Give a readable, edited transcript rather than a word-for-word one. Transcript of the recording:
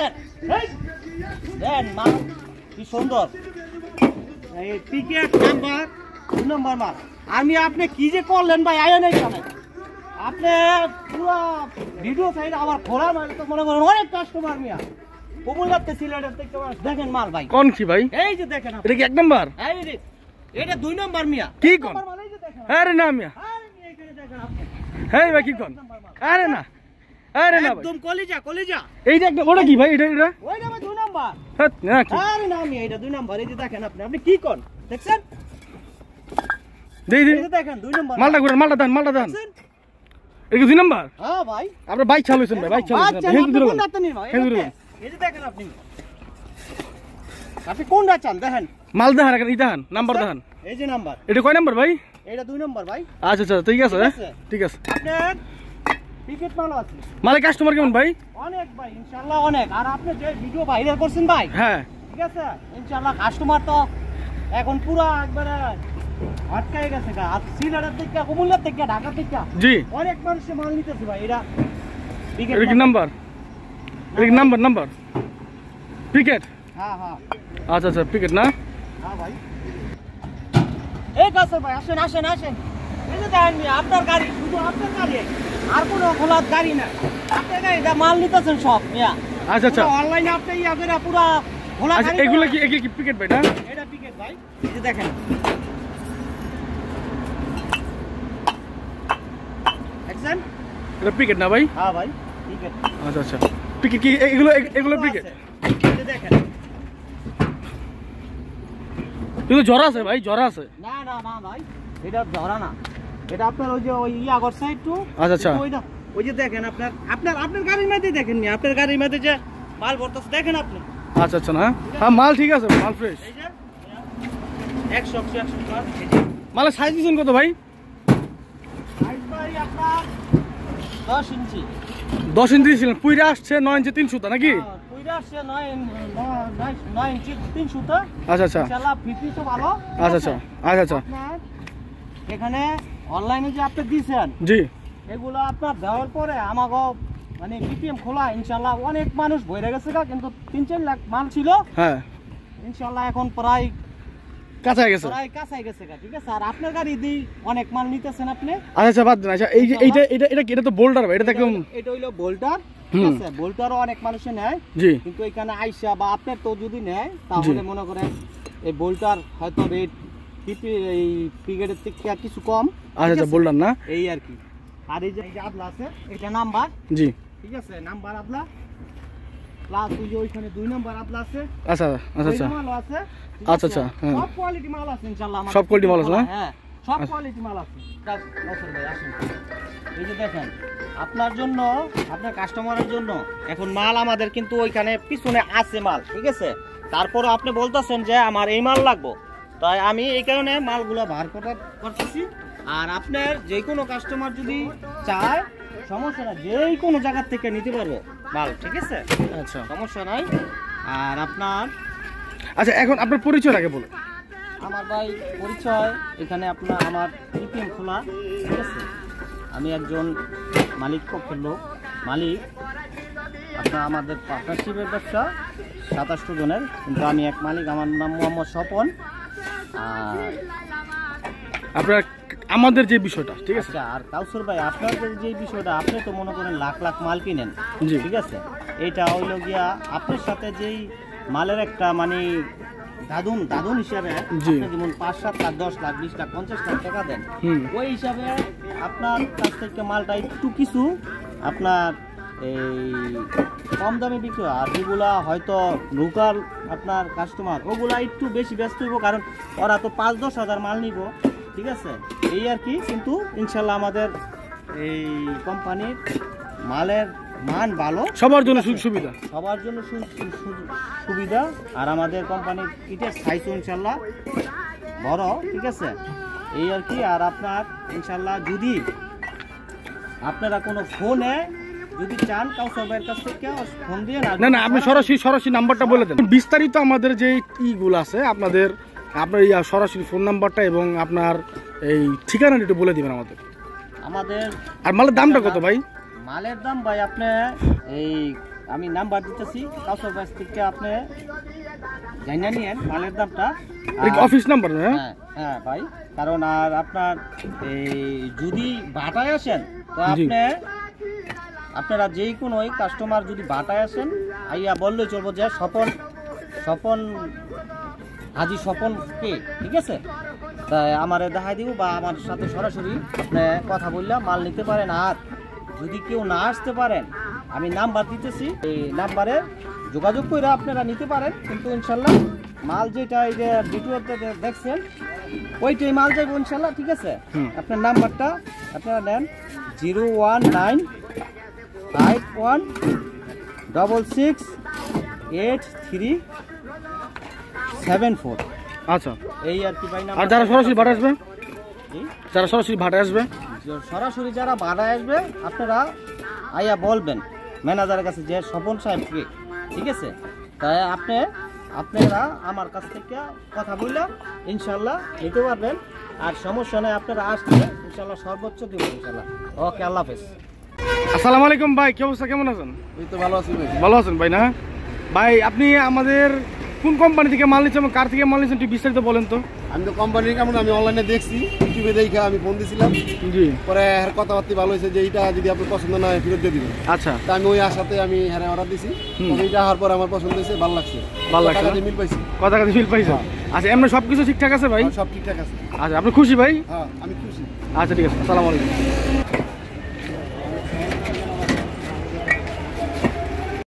আসেন দেন মাল কি সুন্দর এই পিকেট নাম্বার 2 নম্বর মাল আমি আপনি কি যে করলেন ভাই আয় নাই কেন আপনি পুরো ভিডিও সাইড আমার খোলা মাল তো মনে করেন অনেক কাস্টমার মিয়া কবুলাতে সিলেটের থেকে দেখেন মাল ভাই কোন কি ভাই এই যে দেখেন এটা কি 1 নাম্বার এই রে এটা 2 নম্বর মিয়া কি কোন আরে না মিয়া আরে মিয়া এখানে দেখেন আপনি হেই ভাই কি কোন আরে না ভাই একদম কলিজা এইটা একটা ওটা কি ভাই এটা ওইটা ভাই 2 নম্বর হ্যাঁ না কি আরে না মিয়া এটা 2 নম্বর এই যে দেখেন আপনি কি কোন দেখছেন দেই এই যে দেখেন 2 নম্বর মালটা করে মালটা দান এটা 2 নাম্বার হ্যাঁ ভাই আপনি বাইক চালাচ্ছেন ভাই বাইক চালাচ্ছেন এই যে দেখেন আপনি কোনটা চান দেখেন মাল দেখান এই দেখান নাম্বার দেখান এই যে নাম্বার এটা কয় নাম্বার ভাই এটা 2 নম্বর ভাই আচ্ছা আচ্ছা ঠিক আছে ঠিক আছে আপনার টিকেট মাল আছে মালে কাস্টমার কেমন ভাই অনেক ভাই ইনশাআল্লাহ অনেক আর আপনি যে ভিডিও ভাইরাল করছেন ভাই হ্যাঁ ঠিক আছে ইনশাআল্লাহ কাস্টমার তো এখন পুরো একবারে আটকায় গেছে গা আর সিলেটের থেকে কুমিল্লার থেকে ঢাকা থেকে জি অনেক মানুষ মাল নিতেছে ভাই এটা এটা কি নাম্বার এটা কি নাম্বার পিকেট হ্যাঁ আচ্ছা আচ্ছা পিকেট না হ্যাঁ ভাই এই কাছে ভাই আসেন এই যে দেখেন আপনার গাড়ি শুধু আপনার গাড়ি আর কোনো খোলার গাড়ি না আপনার গাড়িটা মাল নিতেছেন সব মিয়া আচ্ছা আচ্ছা অনলাইনে আপনি ইয়া করে পুরো খোলা আচ্ছা গাড়ি এগুলো কি পিকেট ভাই না এটা পিকেট ভাই এই যে দেখেন দেখছেন এটা পিকেট না ভাই হ্যাঁ ভাই পিকেট আচ্ছা আচ্ছা পিকেট কি এগুলো পিকেট এই যে দেখেন এগুলো জ্বর আছে ভাই জ্বর আছে না ভাই এটা ধরা না এটা আপনার ওই যে ওই ইয়া করছে একটু আচ্ছা আচ্ছা ওই যে দেখেন আপনার গাড়ির মধ্যে দেখেন নি আপনার গাড়ির মধ্যে যে মাল ভরতেছে দেখেন আপনি আচ্ছা আচ্ছা না হ্যাঁ মাল ঠিক আছে মাল ফ্রেশ এই যে 100 মাল মালের সাইজ দিছেন কত ভাই সাইজ ভাই আপনার 10 ইঞ্চি 10 ইঞ্চি দিয়েছিলেন পুইরা আসছে 9 ইঞ্চি 300 নাকি পুইরা আসছে 9 ইঞ্চি 300 আচ্ছা আচ্ছা ইনশাআল্লাহ ফিটনেসও ভালো আচ্ছা এখানে অনলাইনে যে আপনি দিয়েছেন জি এগুলো আপনার দেওয়ার পরে আমাকে মানে বিপিএম খোলা ইনশাআল্লাহ অনেক মানুষ ভরে গেছে কিন্তু 3-4 লাখ মাল ছিল হ্যাঁ ইনশাআল্লাহ এখন প্রায় কাছাই গেছে ঠিক আছে আর আপনার গাড়ি দি অনেক মাল নিতেছেন আপনি আচ্ছা বাদ দেন আচ্ছা এই যে এটা তো বোল্ডার ভাই এটা একদম এটা হইলো বোল্টার ঠিক আছে বোল্টারও অনেক মানুষে নেয় জি কিন্তু এখানে আইসা বা আপনার তো যদি নেয় তাহলে মনে করেন এই বোল্টার হয়তো রেট এই পিকেটের থেকে কিছু কম আচ্ছা বোল্ডার না এই আর কি আর এই যে আদলা আছে এটা নাম্বার জি ঠিক আছে নাম্বার আদলা প্লাস ওই যে ওইখানে 2 নাম্বার আদলা আছে আচ্ছা মাল আছে আচ্ছা হ্যাঁ সব কোয়ালিটি মাল আছে ইনশাআল্লাহ সব কোয়ালিটি মাল আছে না হ্যাঁ সব কোয়ালিটি মাল আছে আসেন ভাই আসেন এই যে দেখেন আপনার জন্য আপনার কাস্টমারের জন্য এখন মাল আমাদের কিন্তু ওইখানে পিছনে আছে মাল ঠিক আছে তারপর আপনি বলতেছেন যে আমার এই মাল লাগবে তাই আমি এই কারণে মালগুলো বার করতেছি আর আপনার যে কোনো কাস্টমার যদি চায় সমস্যা না যে কোনো জায়গা থেকে নিতে পারবো মাল ঠিক আছে আচ্ছা সমস্যা নাই আর আপনার আচ্ছা এখন আপনার পরিচয় আগে বলুন আমার ভাই পরিচয় এখানে আমার বিপিএম খোলা ঠিক আছে আমি একজন মালিক পক্ষের লোক মালিক আপনার আমাদের পার্টনারশিপের ব্যবসা 27 জনের কিন্তু আমি এক মালিক আমার নাম মোহাম্মদ স্বপন আপনার আমাদের যে বিষয়টা ঠিক আছে আর কাউসার ভাই আপনাদের যে বিষয়টা আপনি তো মনে করেন লাখ লাখ মাল কিনেন ঠিক আছে এইটা হইল গিয়া আপনার সাথে যেই মালের একটা মানে দাদুন হিসাবে যেমন 5-7 লাখ 10 লাখ 20 লাখ 50 লাখ টাকা দেন ওই হিসাবে আপনার কাছ থেকে মালটা একটু কিছু আপনার এই কম দামে বিক্রি হয় আর যেগুলা হয়তো লোকাল আপনার কাস্টমার ওগুলা একটু বেশি ব্যস্ত হইব কারণ ওরা তো 5-10 হাজার মাল নিব ঠিক আছে এই আর কি কিন্তু ইনশাল্লাহ আমাদের এই কোম্পানির মালের মান ভালো সবার জন্য সুবিধা সুবিধা আর আমাদের কোম্পানির ইটের সাইজ ইনশাল্লাহ বড় ঠিক আছে এই আর কি আর আপনার ইনশাল্লাহ যদি আপনারা কোনো ফোনে যদি চান কাউসার ভাইয়ের কাছ থেকে ফোন দিয়ে না আপনি সরাসরি নাম্বারটা বলে দেন বিস্তারিত আমাদের যে ইগুলো আছে আপনার সরাসরি ফোন নাম্বারটা এবং আপনার এই ঠিকানাটা একটু বলে দিবেন আমাদের আর মালের দামটা কত ভাই মালের দাম ভাই আপনি এই আমি নাম্বার দিতেছি কাউসার ভাই থেকে আপনি জানা নিয়েন মালের দামটা। Office number? হ্যাঁ হ্যাঁ ভাই, কারণ আর আপনার এই যদি বাটায় আসেন তো আপনারা যেই কোনো কাস্টমার যদি বাটায় আসেন আইয়া বললেই চলবো যে স্বপন হাজি স্বপন কে, ঠিক আছে? তাই আমারে দেখাই দিব বা আমার সাথে সরাসরি আপনি কথা বললে মাল নিতে পারেন। আর যদি কেউ না আসতে পারেন আমি নাম্বার দিতেছি, এই নাম্বারে যোগাযোগ করে আপনারা নিতে পারেন। কিন্তু ইনশাল্লাহ মাল যেটা এই যে ভিডিওতে দেখছেন ওইটাই মাল যাবে ইনশাল্লাহ, ঠিক আছে? আপনার নাম্বারটা আপনারা নেন 01951668374। আচ্ছা, এই আর কি ভাই। আর যারা সরাসরি ভাড়া আসবে, সরাসরি যারা ভাড়ায় আসবে আপনারা আইয়া বলবেন ম্যানেজারের কাছে যে স্বপন সাহেব কে, ঠিক আছে? তাই আপনারা আমার কাছ থেকে কথা বললে ইনশাল্লাহ নিতে পারবেন। আর সমস্যা নেই, আপনারা আসলে ইনশাল্লাহ সর্বোচ্চ দেবো ইনশাল্লাহ। ওকে, আল্লাহ হাফেজ। আসসালামু আলাইকুম ভাই, কি অবস্থা, কেমন আছেন? এই তো ভালো আছি ভাই। ভালো আছেন ভাই? না ভাই, আপনি আমাদের কোন কোম্পানি থেকে মাল নিচ্ছেন এবং কার থেকে মাল নিচ্ছেন একটু বিস্তারিত বলেন তো। আমি তো কোম্পানির কেমন, আমি অনলাইনে দেখছি, ইউটিউবে দেখে আমি ফোন দিয়েছিলাম। জি। পরে এর কথাবার্তা ভালো হয়েছে যে এইটা যদি আপনার পছন্দ না হয় ফেরত দিয়ে দিবেন। আচ্ছা, তা আমি ওই আশাতে আমি হ্যাঁ অর্ডার দিছি। এইটা আসার পর আমার পছন্দ হয়েছে, ভালো লাগছে। টাকা দিয়ে মিল পাইছি। কথা কাছে মিল পাইছে। আচ্ছা, এমনি সবকিছু ঠিকঠাক আছে ভাই? সব ঠিকঠাক আছে। আচ্ছা, আপনি খুশি ভাই? হ্যাঁ, আমি খুশি। আচ্ছা, ঠিক আছে, আসসালামু আলাইকুম।